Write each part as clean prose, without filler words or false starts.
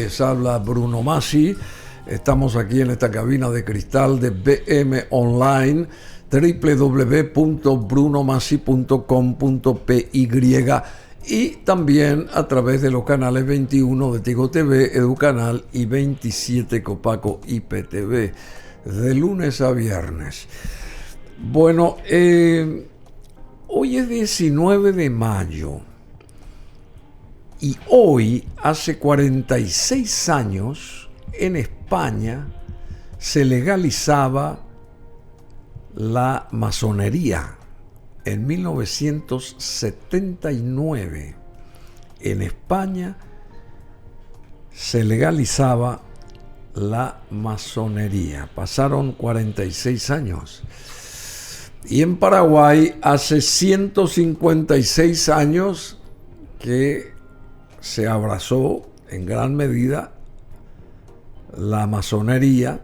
Les habla Bruno Masi. Estamos aquí en esta cabina de cristal de BM Online, www.brunomasi.com.py, y también a través de los canales 21 de Tigo TV, Educanal y 27 Copaco IPTV, de lunes a viernes. Bueno, hoy es 19 de mayo y hoy, hace 46 años, en España se legalizaba la masonería. En 1979, en España se legalizaba la masonería. Pasaron 46 años. Y en Paraguay, hace 156 años que se abrazó en gran medida la masonería,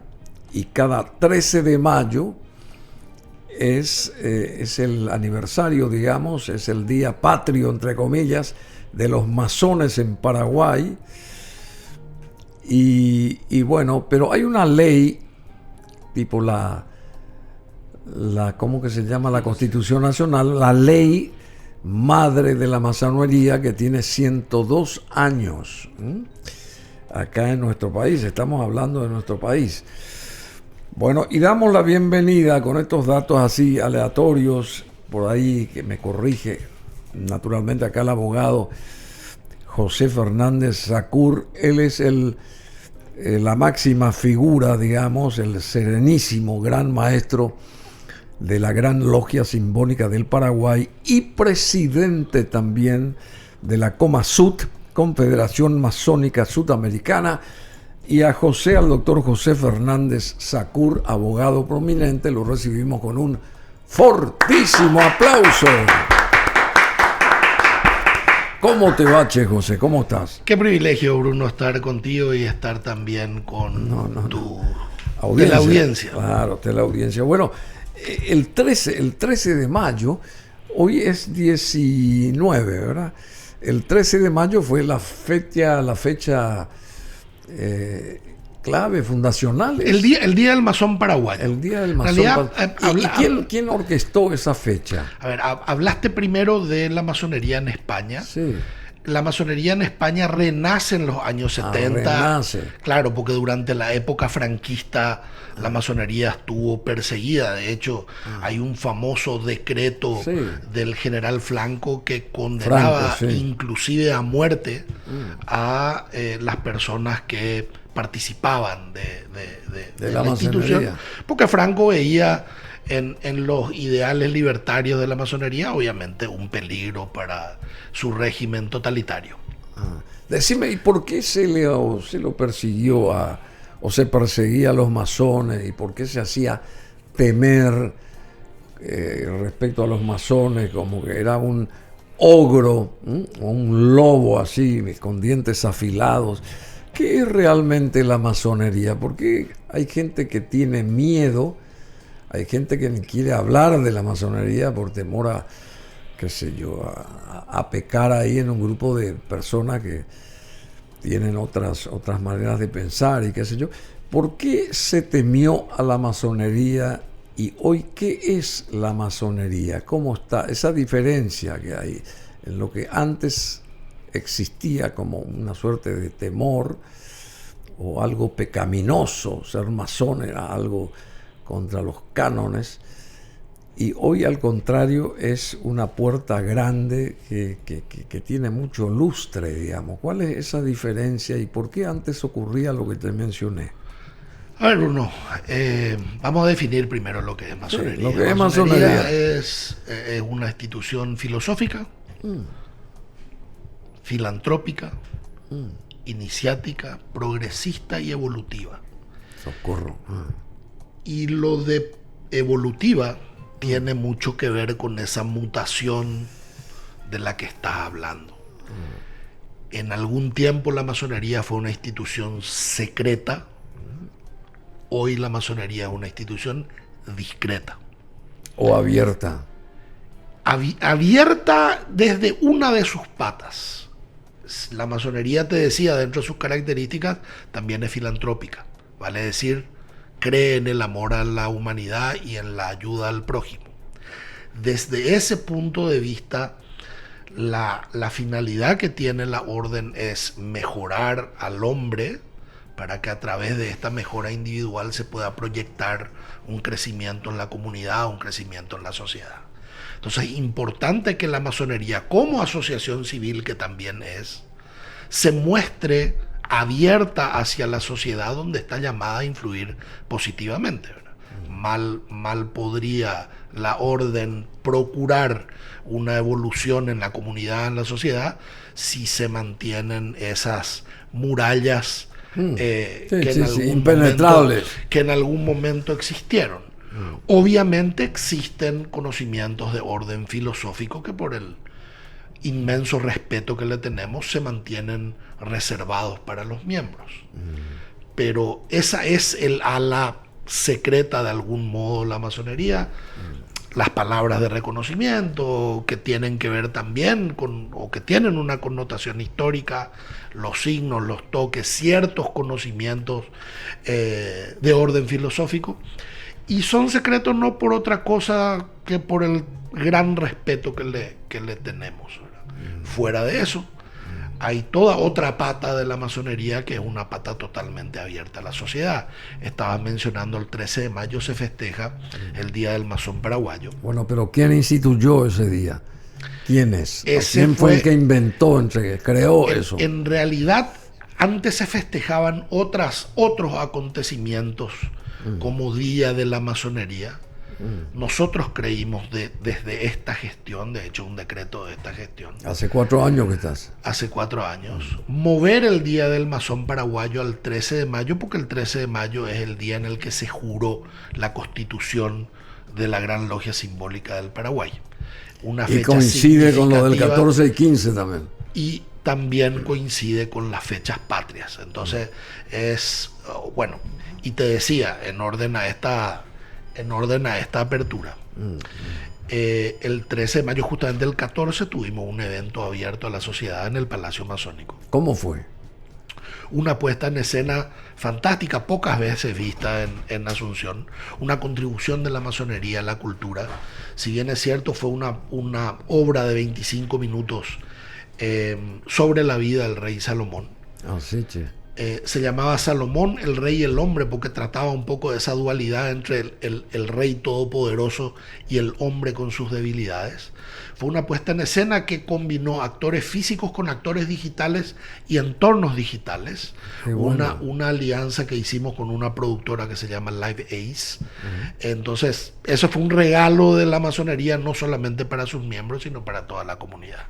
y cada 13 de mayo es el aniversario, digamos, es el día patrio, entre comillas, de los masones en Paraguay. Y bueno, pero hay una ley, tipo la ¿cómo que se llama? La Constitución Nacional, la ley madre de la masonería, que tiene 102 años. Acá en nuestro país, estamos hablando de nuestro país. Bueno, y damos la bienvenida con estos datos así aleatorios, por ahí que me corrige naturalmente acá el abogado José Fernández Sacur. Él es la máxima figura, digamos, el serenísimo gran maestro de la Gran Logia Simbónica del Paraguay y presidente también de la COMASUT, Confederación Masónica Sudamericana. Y al doctor José Fernández Sacur, abogado prominente, lo recibimos con un fortísimo aplauso. ¿Cómo te va, Che José? ¿Cómo estás? Qué privilegio, Bruno, estar contigo y estar también con tu audiencia. Claro, de la audiencia. Bueno, el 13 de mayo, hoy es 19, ¿verdad? El 13 de mayo fue la fecha clave, fundacional. El día del masón paraguayo. El día del masón paraguayo. ¿Quién orquestó esa fecha? A ver, hablaste primero de la masonería en España. Sí. La masonería en España renace en los años 70. Renace. Claro, porque durante la época franquista la masonería estuvo perseguida. De hecho, hay un famoso decreto del general Franco que condenaba inclusive a muerte a las personas que participaban de la institución. Porque Franco veía en los ideales libertarios de la masonería, obviamente, un peligro para su régimen totalitario. Decime, ¿y por qué se lo persiguió o se perseguía a los masones? ¿Y por qué se hacía temer respecto a los masones, como que era un ogro, o un lobo así, con dientes afilados? ¿Qué es realmente la masonería? Porque hay gente que tiene miedo, hay gente que ni quiere hablar de la masonería por temor a, qué sé yo, a pecar ahí en un grupo de personas que tienen otras maneras de pensar y qué sé yo. ¿Por qué se temió a la masonería y hoy qué es la masonería? ¿Cómo está esa diferencia que hay en lo que antes existía como una suerte de temor o algo pecaminoso? Ser masón era algo contra los cánones, y hoy al contrario es una puerta grande que tiene mucho lustre, digamos. ¿Cuál es esa diferencia y por qué antes ocurría lo que te mencioné? A ver, Bruno, vamos a definir primero lo que es masonería. Sí, lo que es masonería es una institución filosófica, filantrópica, iniciática, progresista y evolutiva. Socorro. Y lo de evolutiva tiene mucho que ver con esa mutación de la que estás hablando. En algún tiempo la masonería fue una institución secreta. Hoy la masonería es una institución discreta. O abierta. Abierta desde una de sus patas. La masonería, te decía, dentro de sus características, también es filantrópica. Vale decir, cree en el amor a la humanidad y en la ayuda al prójimo. Desde ese punto de vista, la finalidad que tiene la orden es mejorar al hombre para que a través de esta mejora individual se pueda proyectar un crecimiento en la comunidad, un crecimiento en la sociedad. Entonces es importante que la masonería, como asociación civil que también es, se muestre abierta hacia la sociedad donde está llamada a influir positivamente, ¿verdad? Mal podría la orden procurar una evolución en la comunidad, en la sociedad, si se mantienen esas murallas impenetrables que en algún momento existieron. Obviamente existen conocimientos de orden filosófico que por el inmenso respeto que le tenemos se mantienen reservados para los miembros. Pero esa es el ala secreta de algún modo la masonería. Las palabras de reconocimiento que tienen que ver también con, o que tienen una connotación histórica, los signos, los toques, ciertos conocimientos de orden filosófico, y son secretos no por otra cosa que por el gran respeto que le tenemos, ¿verdad? Fuera de eso, hay toda otra pata de la masonería que es una pata totalmente abierta a la sociedad. Estabas mencionando el 13 de mayo se festeja el Día del Masón Paraguayo. Bueno, pero ¿quién instituyó ese día? ¿Quién es? ¿Quién fue el que inventó, creó eso? En realidad, antes se festejaban otros acontecimientos como Día de la Masonería. Nosotros creímos desde esta gestión, de hecho un decreto de esta gestión. ¿Hace 4 años que estás? Hace 4 años. Mover el Día del Masón Paraguayo al 13 de mayo, porque el 13 de mayo es el día en el que se juró la constitución de la Gran Logia Simbólica del Paraguay. Una fecha y coincide con lo del 14 y 15 también. Y también coincide con las fechas patrias. Entonces es, bueno, y te decía, en orden a esta apertura. El 13 de mayo, justamente el 14, tuvimos un evento abierto a la sociedad en el Palacio Masónico. ¿Cómo fue? Una puesta en escena fantástica, pocas veces vista en Asunción, una contribución de la masonería a la cultura. Si bien es cierto, fue una obra de 25 minutos sobre la vida del rey Salomón. Oh, sí, che. Se llamaba Salomón, el rey y el hombre, porque trataba un poco de esa dualidad entre el rey todopoderoso y el hombre con sus debilidades. Fue una puesta en escena que combinó actores físicos con actores digitales y entornos digitales. Bueno. Una alianza que hicimos con una productora que se llama Live Ace. Entonces, eso fue un regalo de la masonería, no solamente para sus miembros, sino para toda la comunidad.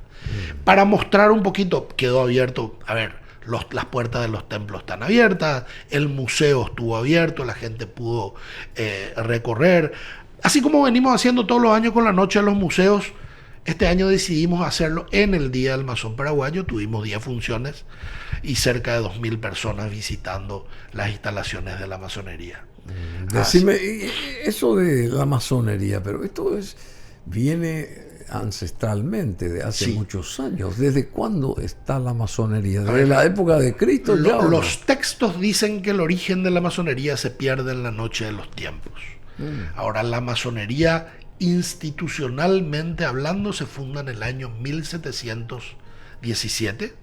Para mostrar un poquito, quedó abierto, a ver, las puertas de los templos están abiertas, el museo estuvo abierto, la gente pudo recorrer. Así como venimos haciendo todos los años con la Noche de los Museos, este año decidimos hacerlo en el Día del Masón Paraguayo. Tuvimos 10 funciones y cerca de 2.000 personas visitando las instalaciones de la masonería. Decime, eso de la masonería, pero esto viene ancestralmente de hace muchos años. ¿Desde cuándo está la masonería? ¿Desde la época de Cristo? Los textos dicen que el origen de la masonería se pierde en la noche de los tiempos. Ahora, la masonería, institucionalmente hablando, se funda en el año 1717,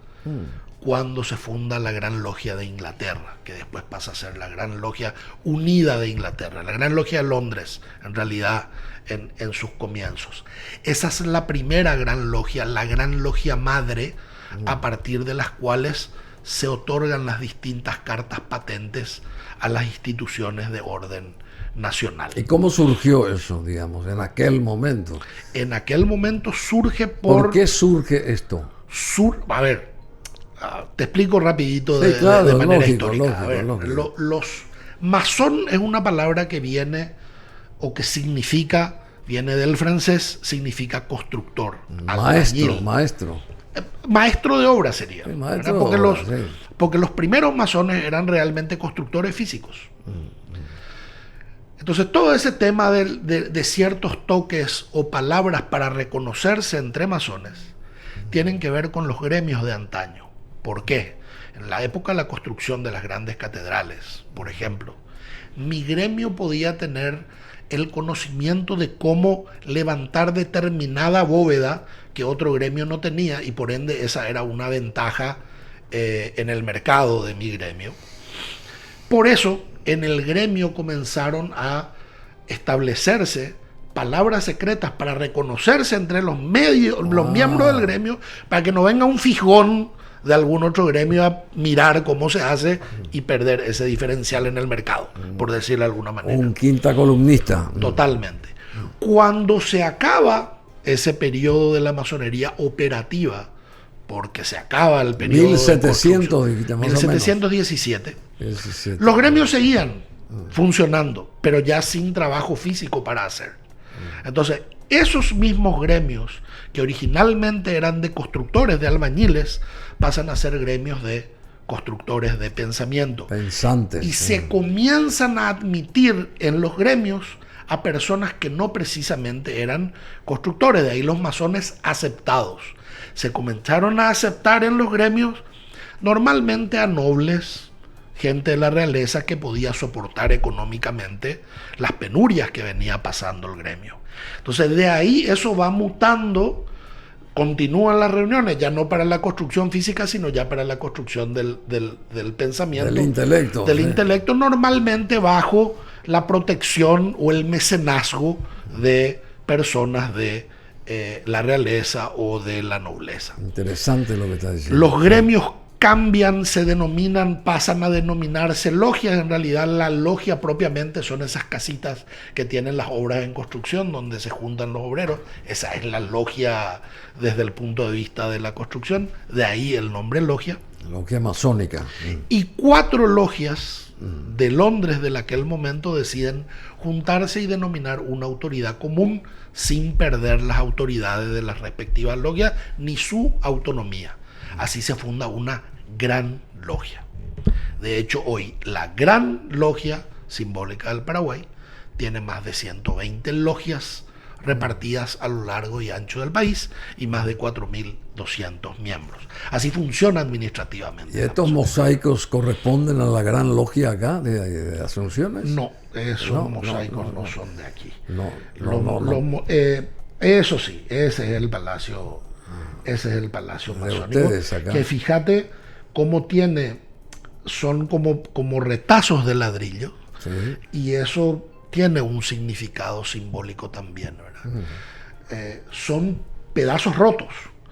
cuando se funda la Gran Logia de Inglaterra, que después pasa a ser la Gran Logia Unida de Inglaterra, la Gran Logia de Londres, en realidad, en sus comienzos. Esa es la primera gran logia, la Gran Logia Madre, a partir de las cuales se otorgan las distintas cartas patentes a las instituciones de orden nacional. ¿Y cómo surgió eso, digamos, en aquel momento? En aquel momento surge ¿Por qué surge esto? A ver, te explico rapidito de manera histórica. Lógico. Los masón es una palabra que viene o que significa, viene del francés, significa constructor. Maestro de obra sería. Sí, porque los primeros masones eran realmente constructores físicos. Entonces todo ese tema de ciertos toques o palabras para reconocerse entre masones tienen que ver con los gremios de antaño. ¿Por qué? En la época de la construcción de las grandes catedrales, por ejemplo, mi gremio podía tener el conocimiento de cómo levantar determinada bóveda que otro gremio no tenía, y por ende esa era una ventaja en el mercado de mi gremio. Por eso en el gremio comenzaron a establecerse palabras secretas para reconocerse entre los miembros del gremio, para que no venga un fijón de algún otro gremio a mirar cómo se hace y perder ese diferencial en el mercado, por decirlo de alguna manera. Un quinta columnista. Totalmente. Cuando se acaba ese periodo de la masonería operativa, porque se acaba el periodo 1717, los gremios seguían funcionando, pero ya sin trabajo físico para hacer. Entonces, esos mismos gremios que originalmente eran de constructores, de albañiles, pasan a ser gremios de constructores de pensamiento. Pensantes. Y se comienzan a admitir en los gremios a personas que no precisamente eran constructores, de ahí los masones aceptados. Se comenzaron a aceptar en los gremios normalmente a nobles, gente de la realeza que podía soportar económicamente las penurias que venía pasando el gremio. Entonces de ahí eso va mutando, continúan las reuniones, ya no para la construcción física, sino ya para la construcción del pensamiento. Del intelecto. Del intelecto, normalmente bajo la protección o el mecenazgo de personas de la realeza o de la nobleza. Interesante lo que está diciendo. Los gremios cambian, se denominan, pasan a denominarse logias. En realidad la logia propiamente son esas casitas que tienen las obras en construcción donde se juntan los obreros. Esa es la logia desde el punto de vista de la construcción, de ahí el nombre logia. Logia masónica. Y 4 logias de Londres de aquel momento deciden juntarse y denominar una autoridad común sin perder las autoridades de las respectivas logias ni su autonomía. Así se funda una gran logia. De hecho, hoy la gran logia simbólica del Paraguay tiene más de 120 logias repartidas a lo largo y ancho del país y más de 4.200 miembros. Así funciona administrativamente. ¿Y estos mosaicos corresponden a la gran logia acá de Asunciones? No, esos mosaicos no son de aquí. No. Eso sí, ese es el palacio. Ese es el palacio masónico, que fíjate cómo son como retazos de ladrillo, sí. Y eso tiene un significado simbólico también, ¿verdad? Son pedazos rotos.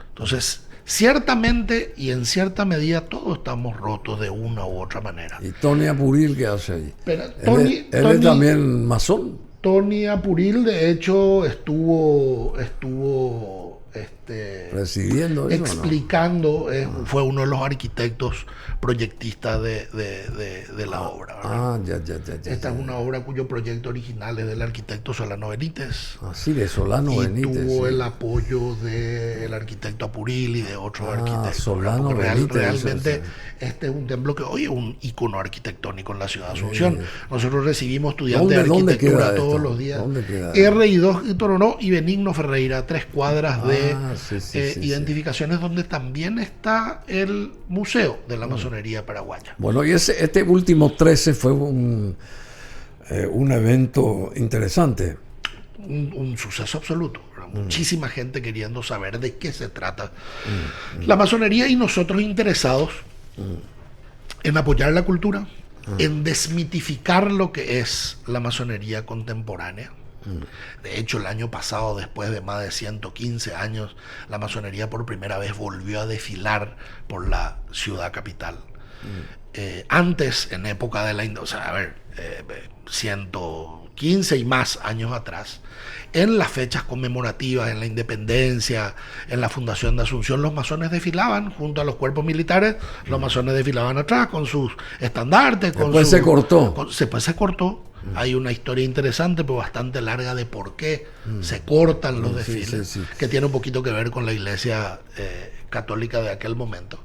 Entonces, ciertamente y en cierta medida todos estamos rotos de una u otra manera. ¿Y Tony Apuril qué hace ahí? Tony es también masón. Tony Apuril, de hecho, estuvo presidiendo eso, explicando, fue uno de los arquitectos proyectistas de la obra, ¿verdad? Esta es una obra cuyo proyecto original es del arquitecto Solano Benítez. Sí, de Solano Benítez. Y tuvo el apoyo del arquitecto Apuril y de otros arquitectos. Solano Benítez. Realmente este es un templo que hoy es un ícono arquitectónico en la ciudad de Asunción. Nosotros recibimos estudiantes de arquitectura todos los días. R2 y Toronó y Benigno Ferreira, 3 cuadras de identificaciones donde también está el museo de la masonería paraguaya. Bueno, y este último 13 fue un evento interesante. Un suceso absoluto. Muchísima gente queriendo saber de qué se trata la masonería y nosotros interesados en apoyar la cultura, en desmitificar lo que es la masonería contemporánea. De hecho, el año pasado, después de más de 115 años, la masonería por primera vez volvió a desfilar por la ciudad capital. Antes, en época de 115 y más años atrás, en las fechas conmemorativas, en la independencia, en la fundación de Asunción, los masones desfilaban junto a los cuerpos militares, los masones desfilaban atrás con sus estandartes. Después se cortó. Después se cortó. Hay una historia interesante, pero bastante larga, de por qué se cortan los desfiles, que tiene un poquito que ver con la iglesia católica de aquel momento.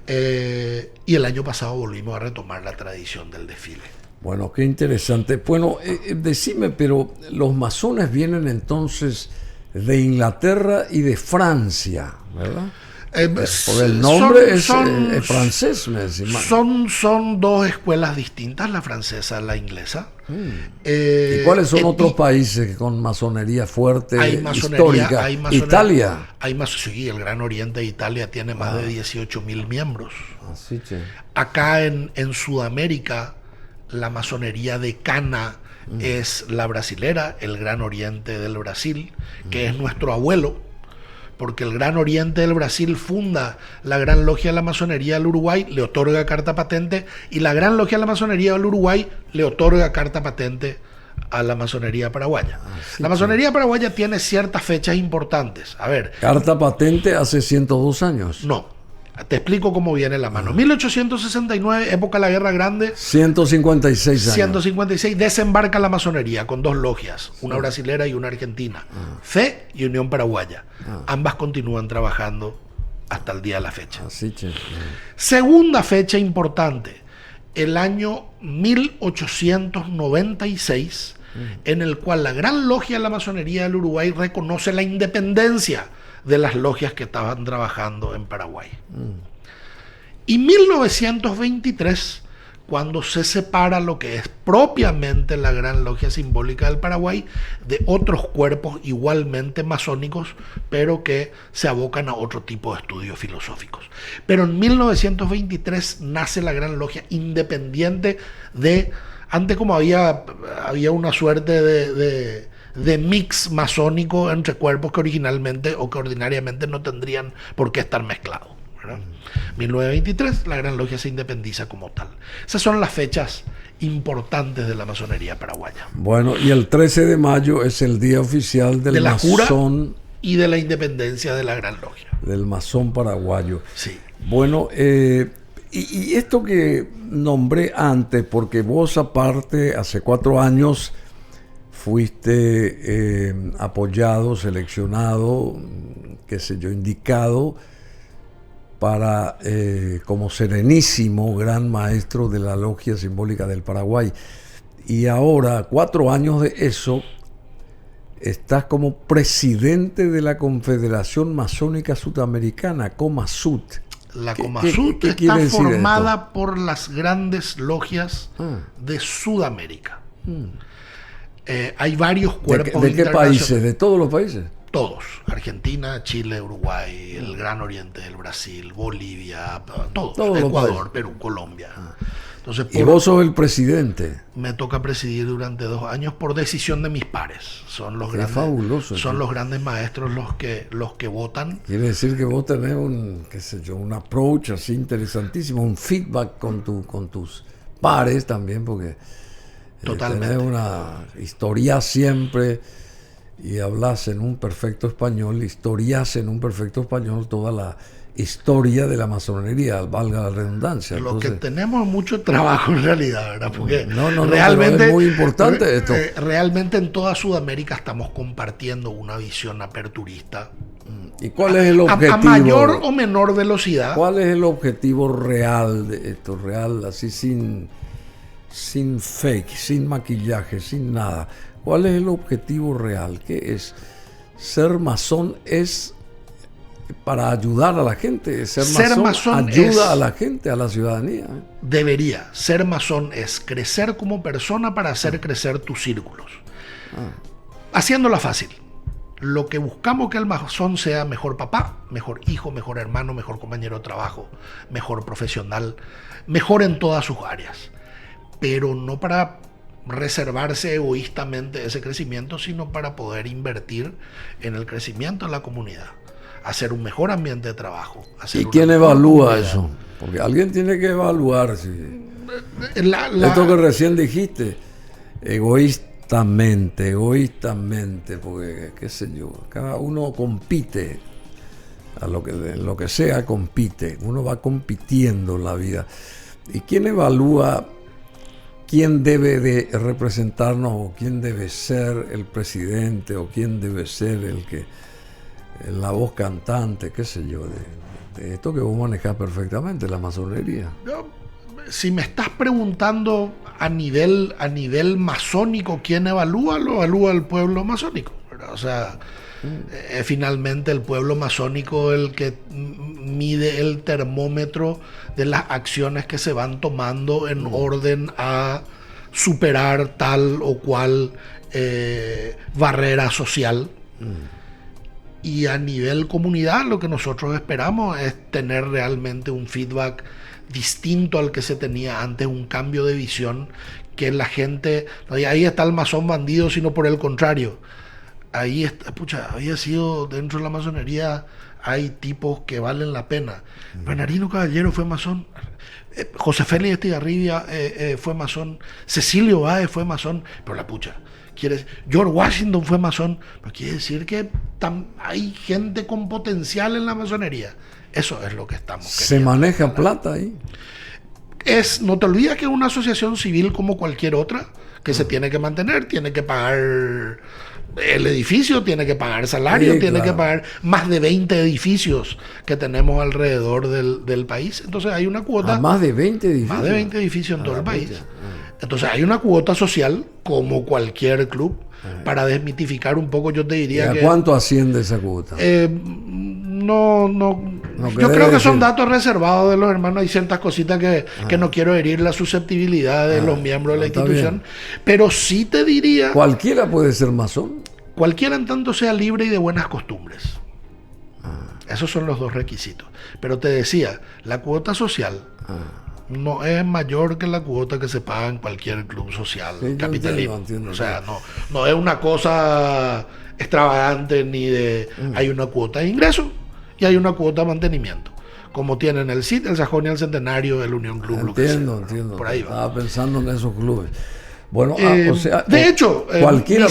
Y el año pasado volvimos a retomar la tradición del desfile. Bueno, qué interesante. Bueno, decime, pero los masones vienen entonces de Inglaterra y de Francia, ¿verdad? Porque el nombre es francés, me decís. Son dos escuelas distintas, la francesa y la inglesa. ¿Y cuáles son otros países con masonería fuerte, histórica? Italia. Sí, el Gran Oriente de Italia tiene más de 18.000 miembros. Así que. Acá en Sudamérica, la masonería decana es la brasilera, el Gran Oriente del Brasil, que es nuestro abuelo, porque el Gran Oriente del Brasil funda la Gran Logia de la Masonería del Uruguay, le otorga carta patente, y la Gran Logia de la Masonería del Uruguay le otorga carta patente a la masonería paraguaya. La masonería paraguaya tiene ciertas fechas importantes. A ver. ¿Carta patente hace 102 años? No. Te explico cómo viene la mano. 1869, época de la Guerra Grande. 156 años. 156, desembarca la masonería con dos logias, una brasilera y una argentina. Fe y Unión Paraguaya. Ambas continúan trabajando hasta el día de la fecha. Así que, segunda fecha importante, el año 1896, en el cual la Gran Logia de la Masonería del Uruguay reconoce la independencia de las logias que estaban trabajando en Paraguay. Y 1923, cuando se separa lo que es propiamente la Gran Logia Simbólica del Paraguay de otros cuerpos igualmente masónicos, pero que se abocan a otro tipo de estudios filosóficos. Pero en 1923 nace la Gran Logia independiente de... Antes, como había una suerte de mix masónico entre cuerpos que originalmente o que ordinariamente no tendrían por qué estar mezclados, ¿verdad? 1923, la Gran Logia se independiza como tal. Esas son las fechas importantes de la masonería paraguaya. Bueno, y el 13 de mayo es el día oficial del de la masón jura y de la independencia de la Gran Logia. Del masón paraguayo. Sí. Bueno, y esto que nombré antes, porque vos aparte hace 4 años fuiste apoyado, seleccionado, qué sé yo, indicado para como serenísimo gran maestro de la Logia Simbólica del Paraguay. Y ahora, 4 años de eso, estás como presidente de la Confederación Masónica Sudamericana, COMASUT. La COMASUT está formada por las grandes logias de Sudamérica. Hay varios cuerpos ¿De qué países? ¿De todos los países? Todos. Argentina, Chile, Uruguay, el Gran Oriente del Brasil, Bolivia, todos. Ecuador, Perú, Colombia. Entonces, y vos sos el presidente. Me toca presidir durante 2 años por decisión de mis pares. Son los grandes, fabuloso, son los grandes maestros los que votan. Quiere decir que vos tenés un approach así interesantísimo, un feedback con tus pares también, porque totalmente. Tenés una historia siempre y hablas en un perfecto español, historias en un perfecto español toda la historia de la masonería, valga la redundancia. Entonces, lo que tenemos es mucho trabajo en realidad, ¿verdad? Porque realmente es muy importante esto. Realmente en toda Sudamérica estamos compartiendo una visión aperturista. ¿Y cuál es el objetivo? A mayor o menor velocidad. ¿Cuál es el objetivo real de esto? Real, así sin fake, sin maquillaje, sin nada. ¿Cuál es el objetivo real? ¿Qué es? Ser masón es para ayudar a la gente. Ser masón ayuda a la gente, a la ciudadanía. Debería. Ser masón es crecer como persona para hacer crecer tus círculos. Haciéndola fácil. Lo que buscamos que el masón sea mejor papá, mejor hijo, mejor hermano, mejor compañero de trabajo, mejor profesional, mejor en todas sus áreas. Pero no para reservarse egoístamente ese crecimiento, sino para poder invertir en el crecimiento de la comunidad, hacer un mejor ambiente de trabajo. ¿Y quién evalúa eso? Porque alguien tiene que evaluar. Esto que recién dijiste, egoístamente, porque qué sé yo, cada uno compite, a lo que sea compite, uno va compitiendo en la vida. ¿Y quién evalúa quién debe de representarnos o quién debe ser el presidente o quién debe ser la voz cantante, qué sé yo, de esto que vos manejás perfectamente, la masonería? Si me estás preguntando a nivel masónico quién evalúa, lo evalúa el pueblo masónico, ¿verdad? O sea, finalmente el pueblo masónico el que mide el termómetro de las acciones que se van tomando en orden a superar tal o cual barrera social. Y a nivel comunidad lo que nosotros esperamos es tener realmente un feedback distinto al que se tenía antes, un cambio de visión, que la gente, no diga, ahí está el masón bandido, sino por el contrario. Ahí está, había sido dentro de la masonería, hay tipos que valen la pena. Bernardino Caballero fue masón, José Félix Estigarribia fue masón, Cecilio Báez fue masón, pero George Washington fue masón, pero quiere decir que hay gente con potencial en la masonería. Eso es lo que estamos queriendo. ¿Se maneja plata ahí? No te olvides que es una asociación civil como cualquier otra, que se tiene que mantener, tiene que pagar el edificio, tiene que pagar salario, sí, tiene claro. que pagar más de 20 edificios que tenemos alrededor del país. Entonces hay una cuota. Más de 20 edificios. Más de 20 edificios en todo el país. Entonces hay una cuota social, como cualquier club, para desmitificar un poco, yo te diría ¿Y a cuánto asciende esa cuota? Yo creo que son datos reservados de los hermanos. Hay ciertas cositas que no quiero herir la susceptibilidad de los miembros de la institución. Pero sí te diría... ¿Cualquiera puede ser masón? Cualquiera en tanto sea libre y de buenas costumbres. Esos son los dos requisitos. Pero te decía, la cuota social no es mayor que la cuota que se paga en cualquier club social capitalista. Entiendo. O sea, no es una cosa extravagante ni de... Hay una cuota de ingreso y hay una cuota de mantenimiento, como tienen el CIT, el Sajonia, el Centenario, el Unión Club. Entiendo. Por ahí va. Estaba pensando en esos clubes. Bueno, de hecho, cualquiera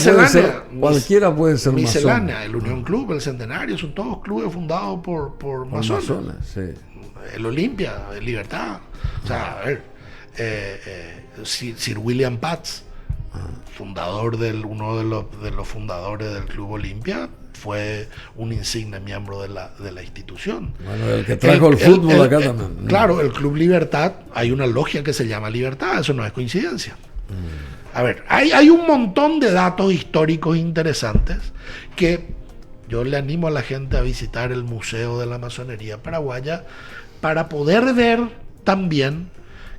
puede ser miscelánea, masón. El Unión Club, el Centenario, son todos clubes fundados por masones. Sí. El Olimpia, el Libertad. O sea, a ver, Sir William Patz, uno de los fundadores del Club Olimpia, fue un insigne miembro de la institución. Bueno, el que trajo el fútbol acá también. Claro, el Club Libertad, hay una logia que se llama Libertad, eso no es coincidencia. A ver, hay un montón de datos históricos interesantes que yo le animo a la gente a visitar el Museo de la Masonería Paraguaya para poder ver también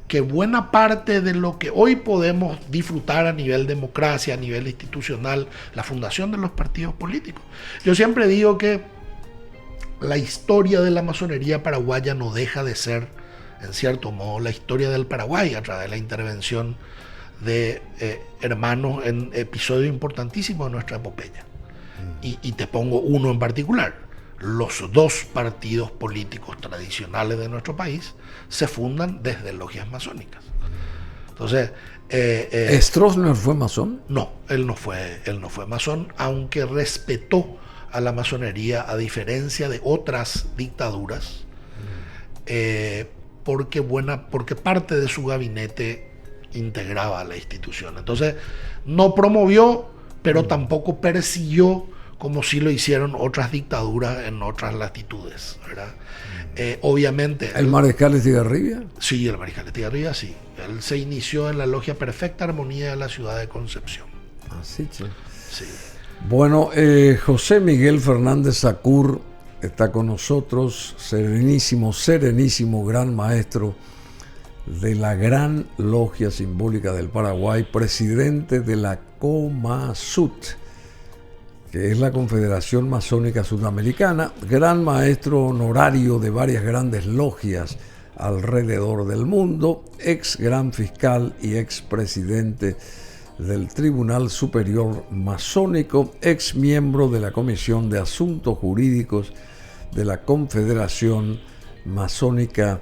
que buena parte de lo que hoy podemos disfrutar a nivel democracia, a nivel institucional, la fundación de los partidos políticos. Yo siempre digo que la historia de la masonería paraguaya no deja de ser, en cierto modo, la historia del Paraguay a través de la intervención de hermanos en episodios importantísimos de nuestra epopeya. Y te pongo uno en particular. Los dos partidos políticos tradicionales de nuestro país se fundan desde logias masónicas. Entonces, ¿Stroessner fue masón? No, él no fue masón, aunque respetó a la masonería a diferencia de otras dictaduras, porque parte de su gabinete integraba a la institución. Entonces, no promovió, pero tampoco persiguió, como sí lo hicieron otras dictaduras en otras latitudes, ¿verdad? Obviamente... ¿El mariscal Estigarribia? Sí, el mariscal Estigarribia, sí. Él se inició en la logia Perfecta Armonía de la ciudad de Concepción. Así, che. Sí. Bueno, José Miguel Fernández Sacur está con nosotros, serenísimo, gran maestro de la Gran Logia Simbólica del Paraguay, presidente de la COMASUT, que es la Confederación Masónica Sudamericana, gran maestro honorario de varias grandes logias alrededor del mundo, ex gran fiscal y ex presidente del Tribunal Superior Masónico, ex miembro de la Comisión de Asuntos Jurídicos de la Confederación Masónica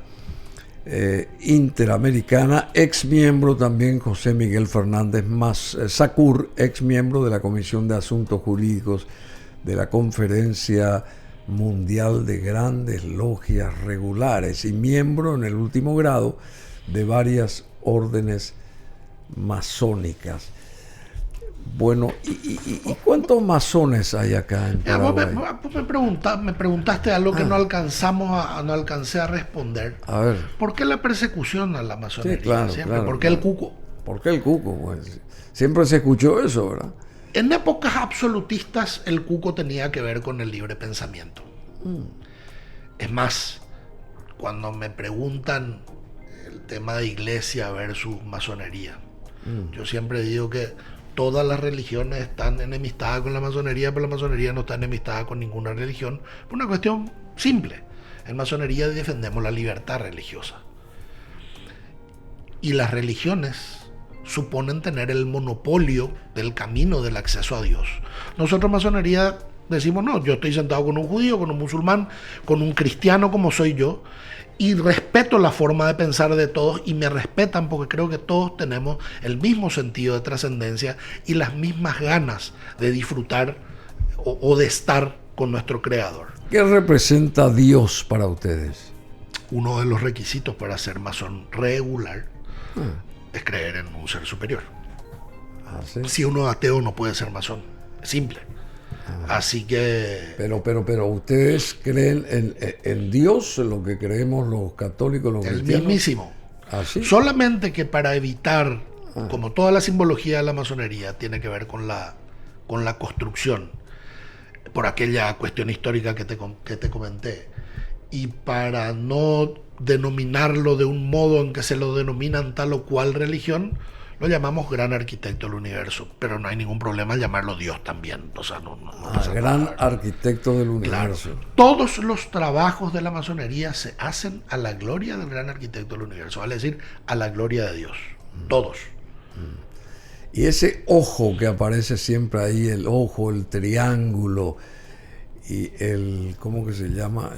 Interamericana, ex miembro también José Miguel Fernández Sacur, ex miembro de la Comisión de Asuntos Jurídicos de la Conferencia Mundial de Grandes Logias Regulares y miembro en el último grado de varias órdenes masónicas. Bueno, ¿y cuántos masones hay acá en Paraguay? Vos me preguntaste algo que no alcancé a responder. A ver. ¿Por qué la persecución a la masonería? Sí, claro, siempre? claro, ¿Por qué el cuco? ¿Por qué el cuco? Pues siempre se escuchó eso, ¿verdad? En épocas absolutistas el cuco tenía que ver con el libre pensamiento. Es más, cuando me preguntan el tema de iglesia versus masonería, yo siempre digo que todas las religiones están enemistadas con la masonería, pero la masonería no está enemistada con ninguna religión, por una cuestión simple. En masonería defendemos la libertad religiosa. Y las religiones suponen tener el monopolio del camino del acceso a Dios. Nosotros masonería decimos, no, yo estoy sentado con un judío, con un musulmán, con un cristiano como soy yo, y respeto la forma de pensar de todos y me respetan porque creo que todos tenemos el mismo sentido de trascendencia y las mismas ganas de disfrutar o de estar con nuestro Creador. ¿Qué representa Dios para ustedes? Uno de los requisitos para ser masón regular es creer en un ser superior. ¿Sí? Si uno es ateo no puede ser masón, es simple. Así que... Pero ustedes creen en Dios, lo que creemos los católicos, los cristianos. El mismísimo. ¿Sí? Solamente que para evitar, como toda la simbología de la masonería tiene que ver con la construcción, por aquella cuestión histórica que te comenté, y para no denominarlo de un modo en que se lo denominan tal o cual religión, lo llamamos gran arquitecto del universo, pero no hay ningún problema en llamarlo Dios también. O sea, no gran nada. Arquitecto del universo. Claro. Todos los trabajos de la masonería se hacen a la gloria del gran arquitecto del universo, vale decir, a la gloria de Dios. Todos. Y ese ojo que aparece siempre ahí, el ojo, el triángulo y el, ¿cómo que se llama?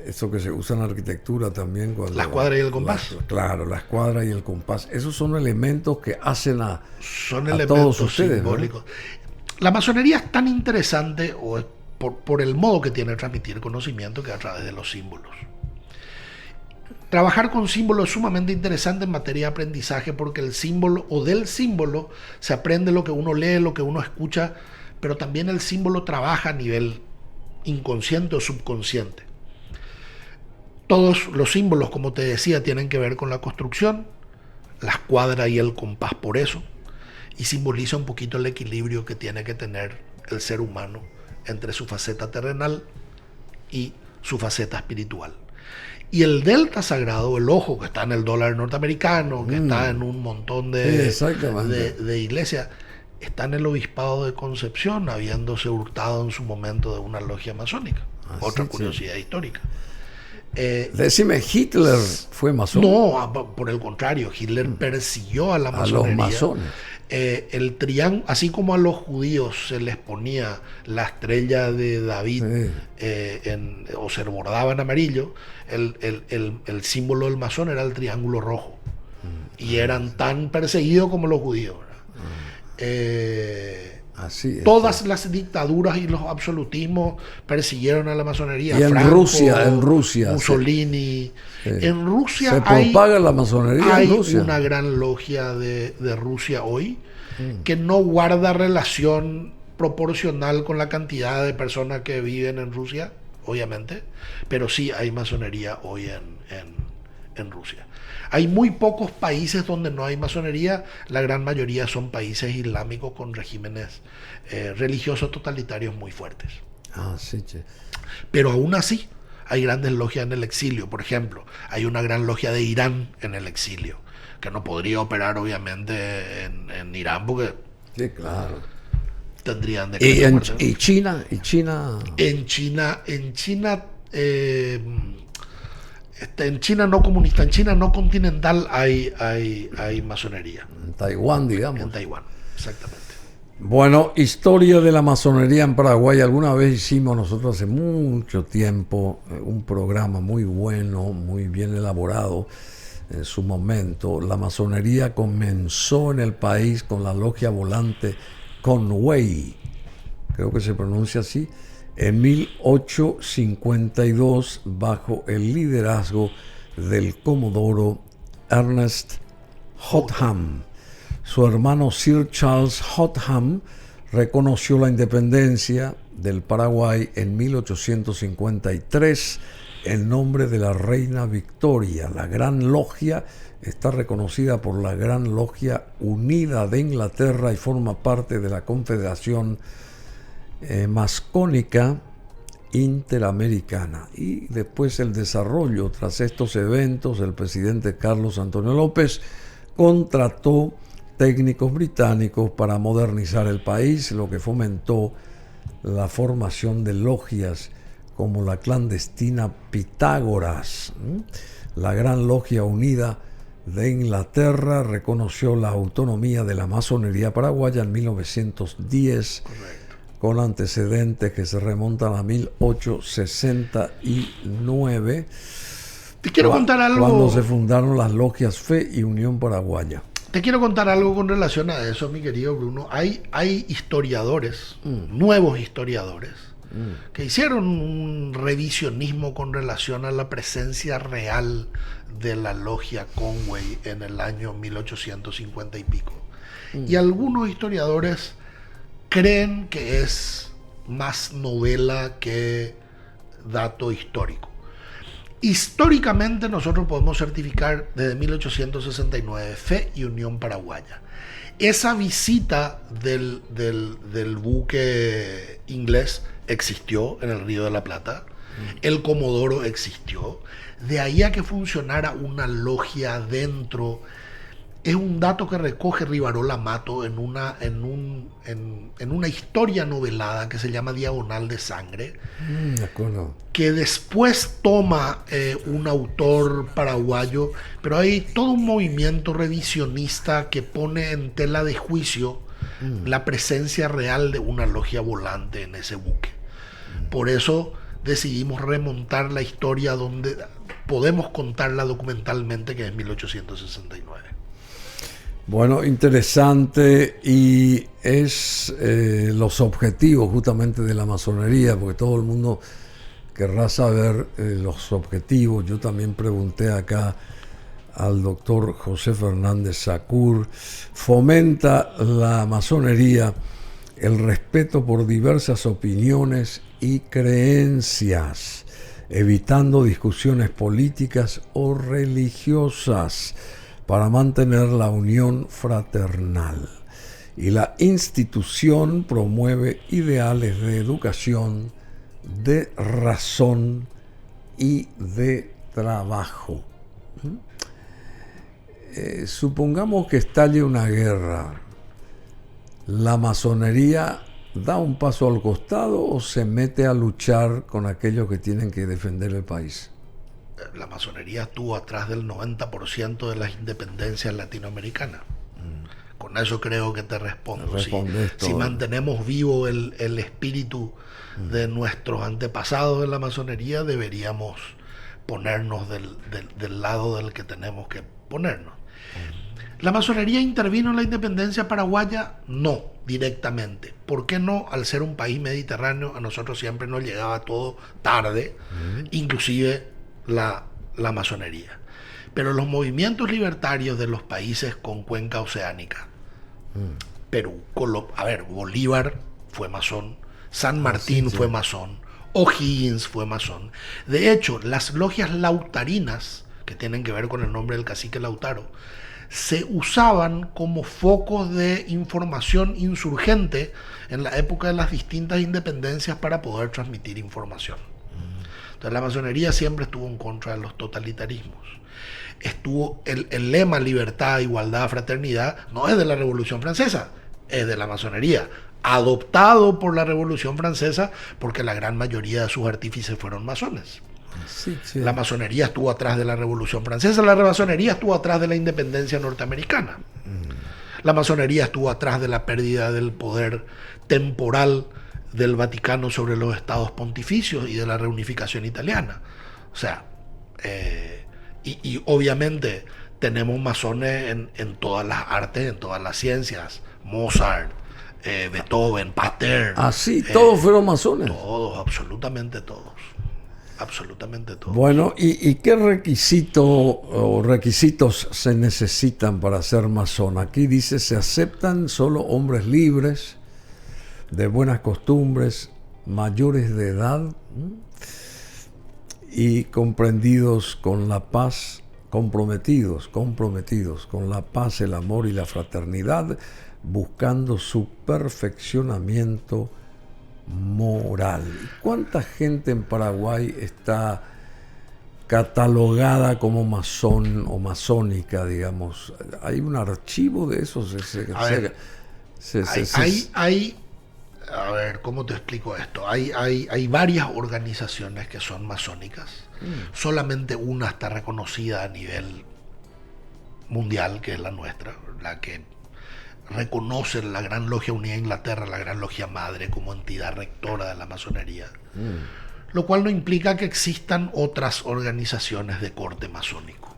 Eso que se usa en arquitectura también. Cuando la escuadra y el compás. Claro, la escuadra y el compás. Esos son elementos que hacen a elementos todos ustedes, simbólicos. ¿No? La masonería es tan interesante por el modo que tiene de transmitir conocimiento que a través de los símbolos. Trabajar con símbolos es sumamente interesante en materia de aprendizaje porque el símbolo o del símbolo se aprende lo que uno lee, lo que uno escucha, pero también el símbolo trabaja a nivel inconsciente o subconsciente. Todos los símbolos, como te decía, tienen que ver con la construcción, la escuadra y el compás por eso, y simboliza un poquito el equilibrio que tiene que tener el ser humano entre su faceta terrenal y su faceta espiritual. Y el delta sagrado, el ojo que está en el dólar norteamericano, que está en un montón de iglesias, está en el obispado de Concepción, habiéndose hurtado en su momento de una logia masónica. Otra curiosidad histórica. Decime, ¿Hitler fue masón? No, por el contrario, Hitler persiguió a la masonería. A los masones. El triángulo, así como a los judíos se les ponía la estrella de David o se bordaba en amarillo, el símbolo del masón era el triángulo rojo. Y eran tan perseguidos como los judíos. Así es, todas las dictaduras y los absolutismos persiguieron a la masonería. Y en Franco, Rusia, Mussolini. En Rusia se propaga la masonería. Hay en Rusia. Una gran logia de Rusia hoy que no guarda relación proporcional con la cantidad de personas que viven en Rusia, obviamente, pero sí hay masonería hoy en Rusia. Hay muy pocos países donde no hay masonería, la gran mayoría son países islámicos con regímenes religiosos totalitarios muy fuertes. Pero aún así hay grandes logias en el exilio. Por ejemplo, hay una gran logia de Irán en el exilio, que no podría operar obviamente en Irán porque tendrían de ¿Y China? En China no comunista, en China no continental hay masonería. En Taiwán, digamos. En Taiwán, exactamente. Bueno, historia de la masonería en Paraguay. Alguna vez hicimos nosotros hace mucho tiempo un programa muy bueno, muy bien elaborado en su momento. La masonería comenzó en el país con la logia volante Conway, creo que se pronuncia así, en 1852 bajo el liderazgo del comodoro Ernest Hotham. Su hermano Sir Charles Hotham reconoció la independencia del Paraguay en 1853 en nombre de la reina Victoria. La Gran Logia está reconocida por la Gran Logia Unida de Inglaterra y forma parte de la Confederación Mascónica, Interamericana. Y después el desarrollo. Tras estos eventos, el presidente Carlos Antonio López contrató técnicos británicos para modernizar el país, lo que fomentó la formación de logias como la clandestina Pitágoras. La Gran Logia Unida de Inglaterra reconoció la autonomía de la masonería paraguaya en 1910. Correcto. Con antecedentes que se remontan a 1869. Te quiero contar algo. Cuando se fundaron las logias Fe y Unión Paraguaya. Te quiero contar algo con relación a eso, mi querido Bruno. Hay historiadores, nuevos historiadores, que hicieron un revisionismo con relación a la presencia real de la logia Conway en el año 1850 y pico. Y algunos historiadores creen que es más novela que dato histórico. Históricamente nosotros podemos certificar desde 1869 Fe y Unión Paraguaya. Esa visita del buque inglés existió en el Río de la Plata. El Comodoro existió. De ahí a que funcionara una logia dentro, es un dato que recoge Rivarola Mato en una historia novelada que se llama Diagonal de Sangre, de acuerdo. Que después toma un autor paraguayo, pero hay todo un movimiento revisionista que pone en tela de juicio la presencia real de una logia volante en ese buque. Por eso decidimos remontar la historia donde podemos contarla documentalmente, que es 1869. Bueno, interesante, y es los objetivos justamente de la masonería, porque todo el mundo querrá saber los objetivos. Yo también pregunté acá al doctor José Fernández Sacur. Fomenta la masonería el respeto por diversas opiniones y creencias, evitando discusiones políticas o religiosas, para mantener la unión fraternal. Y la institución promueve ideales de educación, de razón y de trabajo. Supongamos que estalle una guerra. ¿La masonería da un paso al costado o se mete a luchar con aquellos que tienen que defender el país? La masonería estuvo atrás del 90% de las independencias latinoamericanas. Con eso creo que te respondo. Si mantenemos vivo el espíritu de nuestros antepasados en la masonería, deberíamos ponernos del lado del que tenemos que ponernos. ¿La masonería intervino en la independencia paraguaya? No, directamente. ¿Por qué no? Al ser un país mediterráneo, a nosotros siempre nos llegaba todo tarde, inclusive la masonería. Pero los movimientos libertarios de los países con cuenca oceánica, Perú, Bolívar fue masón, San Martín fue masón, O'Higgins fue masón. De hecho, las logias lautarinas, que tienen que ver con el nombre del cacique Lautaro, se usaban como focos de información insurgente en la época de las distintas independencias para poder transmitir información. Entonces la masonería siempre estuvo en contra de los totalitarismos. Estuvo el lema libertad, igualdad, fraternidad, no es de la Revolución Francesa, es de la masonería, adoptado por la Revolución Francesa porque la gran mayoría de sus artífices fueron masones. Sí. La masonería estuvo atrás de la Revolución Francesa, la masonería estuvo atrás de la independencia norteamericana. La masonería estuvo atrás de la pérdida del poder temporal del Vaticano sobre los estados pontificios y de la reunificación italiana. O sea, y obviamente tenemos masones en todas las artes, en todas las ciencias. Mozart, Beethoven, Pasteur. Así, todos fueron masones. Todos, absolutamente todos. Absolutamente todos. Bueno, ¿y qué requisitos se necesitan para ser masón? Aquí dice, se aceptan solo hombres libres, de buenas costumbres, mayores de edad y comprometidos con la paz, comprometidos con la paz, el amor y la fraternidad, buscando su perfeccionamiento moral. ¿Cuánta gente en Paraguay está catalogada como masón o masónica, digamos? ¿Hay un archivo de eso? A ver, ¿cómo te explico esto? Hay varias organizaciones que son masónicas. Solamente una está reconocida a nivel mundial, que es la nuestra, la que reconoce la Gran Logia Unida de Inglaterra, la Gran Logia Madre, como entidad rectora de la masonería. Lo cual no implica que existan otras organizaciones de corte masónico.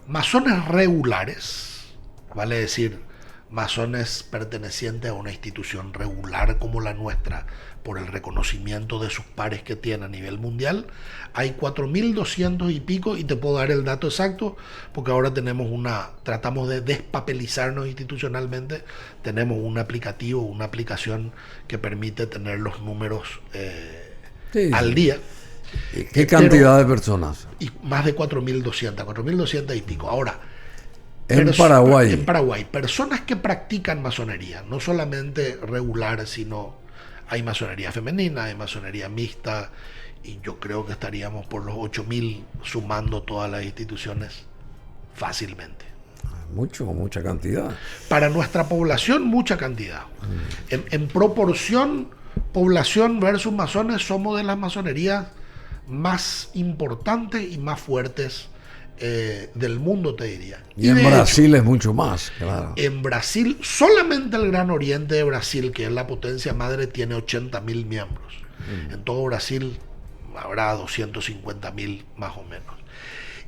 Masones regulares, vale decir, masones pertenecientes a una institución regular como la nuestra, por el reconocimiento de sus pares que tiene a nivel mundial, hay 4.200 y pico, y te puedo dar el dato exacto, porque ahora tratamos de despapelizarnos institucionalmente, tenemos un aplicativo, una aplicación que permite tener los números al día. ¿Qué cantidad de personas? Y más de 4.200 y pico. Ahora, en Paraguay. En Paraguay, personas que practican masonería, no solamente regular, sino hay masonería femenina, hay masonería mixta, y yo creo que estaríamos por los 8.000 sumando todas las instituciones fácilmente. Mucha cantidad. Para nuestra población, mucha cantidad. En proporción, población versus masones, somos de las masonerías más importantes y más fuertes del mundo, te diría. Y en Brasil es mucho más, claro. En Brasil, solamente el Gran Oriente de Brasil, que es la potencia madre, tiene 80.000 miembros. En todo Brasil habrá 250.000 más o menos.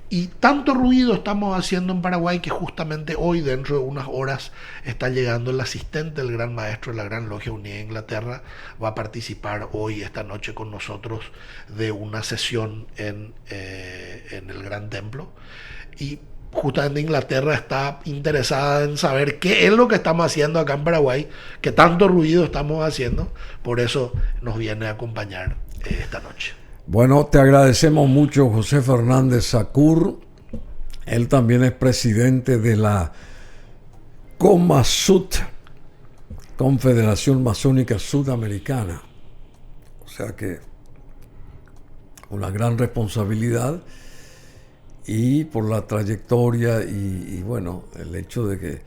Y tanto ruido estamos haciendo en Paraguay que justamente hoy, dentro de unas horas, está llegando el asistente del Gran Maestro de la Gran Logia Unida de Inglaterra. Va a participar hoy, esta noche, con nosotros de una sesión en el Gran Templo. Y justamente Inglaterra está interesada en saber qué es lo que estamos haciendo acá en Paraguay, que tanto ruido estamos haciendo. Por eso nos viene a acompañar esta noche. Bueno, te agradecemos mucho, José Fernández Sacur. Él también es presidente de la COMASUT, Confederación Masónica Sudamericana. O sea que una gran responsabilidad, y por la trayectoria y bueno, el hecho de que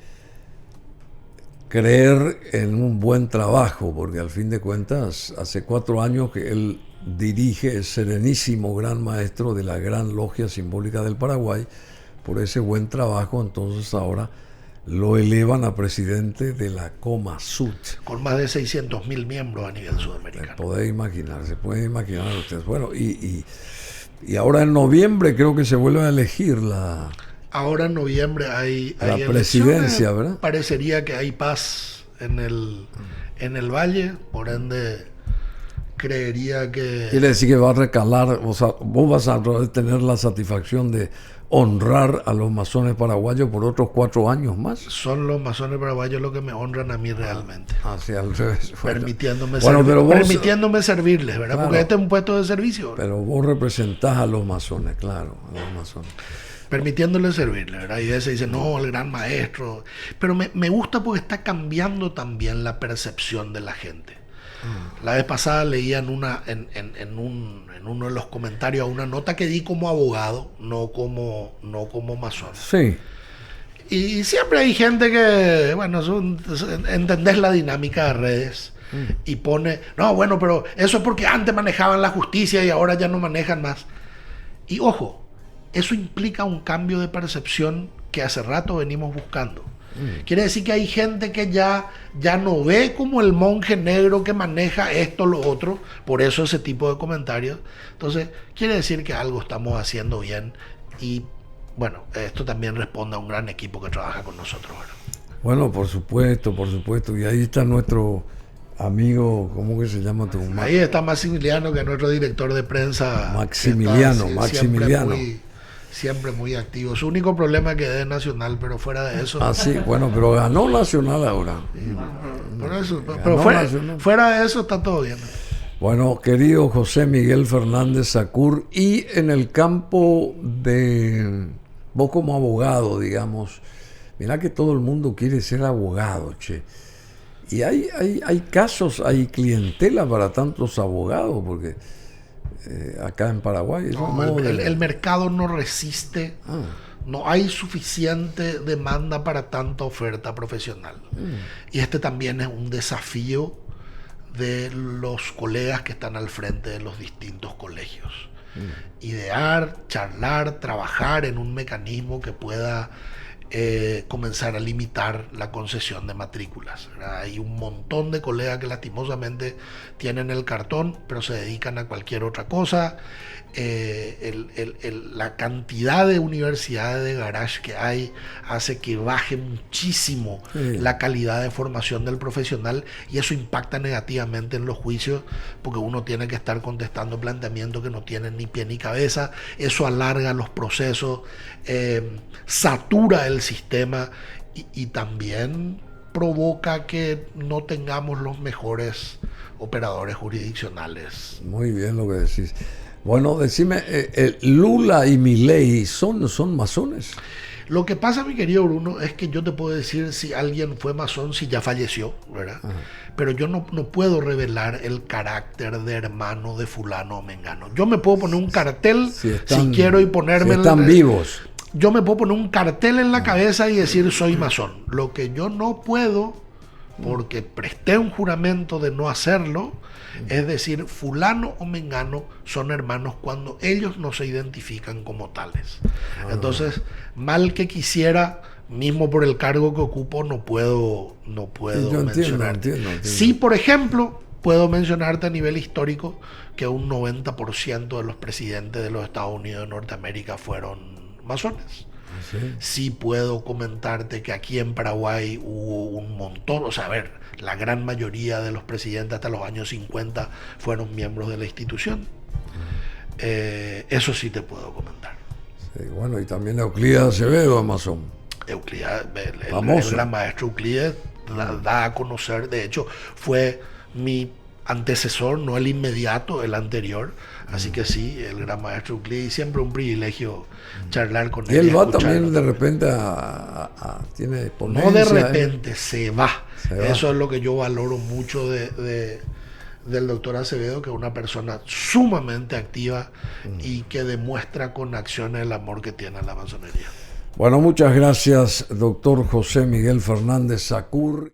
creer en un buen trabajo, porque al fin de cuentas hace 4 años que él dirige el serenísimo Gran Maestro de la Gran Logia Simbólica del Paraguay. Por ese buen trabajo, entonces ahora lo elevan a presidente de la COMASUT. Con más de 600.000 miembros a nivel sudamericano. Se pueden imaginar ustedes. Bueno, y ahora en noviembre creo que se vuelve a elegir la... Ahora en noviembre hay la presidencia, ¿verdad? Parecería que hay paz en el valle, por ende creería que... Quiere decir que va a recalar, o sea, vos vas a tener la satisfacción de honrar a los masones paraguayos por otros 4 años más. Son los masones paraguayos los que me honran a mí realmente. Hacia al revés. Permitiéndome servirles, ¿verdad? Claro, porque este es un puesto de servicio. Pero vos representás a los masones, claro, a los masones. Permitiéndole servirle, ¿verdad? Y a veces dicen, no, el Gran Maestro. Pero me gusta porque está cambiando también la percepción de la gente. La vez pasada leía en uno de los comentarios a una nota que di como abogado, no como masón. Sí. Y siempre hay gente que, bueno, entendés la dinámica de redes y pone, no, bueno, pero eso es porque antes manejaban la justicia y ahora ya no manejan más. Y ojo, eso implica un cambio de percepción que hace rato venimos buscando. Quiere decir que hay gente que ya no ve como el monje negro que maneja esto, lo otro, por eso ese tipo de comentarios. Entonces, quiere decir que algo estamos haciendo bien, y bueno, esto también responde a un gran equipo que trabaja con nosotros ahora. Bueno, por supuesto, y ahí está nuestro amigo, ¿cómo que se llama tu? Ahí está Maximiliano, que es nuestro director de prensa. Maximiliano. Siempre muy activo. Su único problema es que es nacional, pero fuera de eso... Ah, sí, bueno, pero ganó nacional ahora. Por eso, pero fuera de eso está todo bien. Bueno, querido José Miguel Fernández Sacur, y en el campo de... Vos como abogado, digamos, mirá que todo el mundo quiere ser abogado, che. Y hay casos, hay clientela para tantos abogados, porque acá en Paraguay... El mercado no resiste, no hay suficiente demanda para tanta oferta profesional. Y este también es un desafío de los colegas que están al frente de los distintos colegios. Idear, charlar, trabajar en un mecanismo que pueda comenzar a limitar la concesión de matrículas. Hay un montón de colegas que lastimosamente tienen el cartón, pero se dedican a cualquier otra cosa. La cantidad de universidades de garage que hay hace que baje muchísimo la calidad de formación del profesional, y eso impacta negativamente en los juicios, porque uno tiene que estar contestando planteamientos que no tienen ni pie ni cabeza. Eso alarga los procesos, satura el sistema y también provoca que no tengamos los mejores operadores jurisdiccionales. Muy bien lo que decís. Bueno, decime, Lula y Milei son masones. Lo que pasa, mi querido Bruno, es que yo te puedo decir si alguien fue masón, si ya falleció, ¿verdad? Pero yo no puedo revelar el carácter de hermano de fulano o mengano. Yo me puedo poner un cartel si quiero y ponerme... Si están vivos. Yo me puedo poner un cartel en la cabeza y decir soy masón. Lo que yo no puedo, porque presté un juramento de no hacerlo, es decir, fulano o mengano son hermanos cuando ellos no se identifican como tales. Entonces, mal que quisiera, mismo por el cargo que ocupo, no puedo mencionarte. Entiendo. Sí, por ejemplo, puedo mencionarte a nivel histórico que un 90% de los presidentes de los Estados Unidos de Norteamérica fueron masones. Sí puedo comentarte que aquí en Paraguay hubo un montón, o sea, a ver, la gran mayoría de los presidentes hasta los años 50 fueron miembros de la institución. Eso sí te puedo comentar. Sí, bueno, y también Euclides Acevedo es masón. Euclides, el gran maestro Euclides da a conocer, de hecho, fue mi antecesor, no el inmediato, el anterior. Así que sí, el gran maestro Euclides, siempre un privilegio charlar con él. Y él va también de repente tiene ponencia. No de repente, se va. Eso es lo que yo valoro mucho del doctor Acevedo, que es una persona sumamente activa y que demuestra con acciones el amor que tiene a la masonería. Bueno, muchas gracias, doctor José Miguel Fernández Sacur.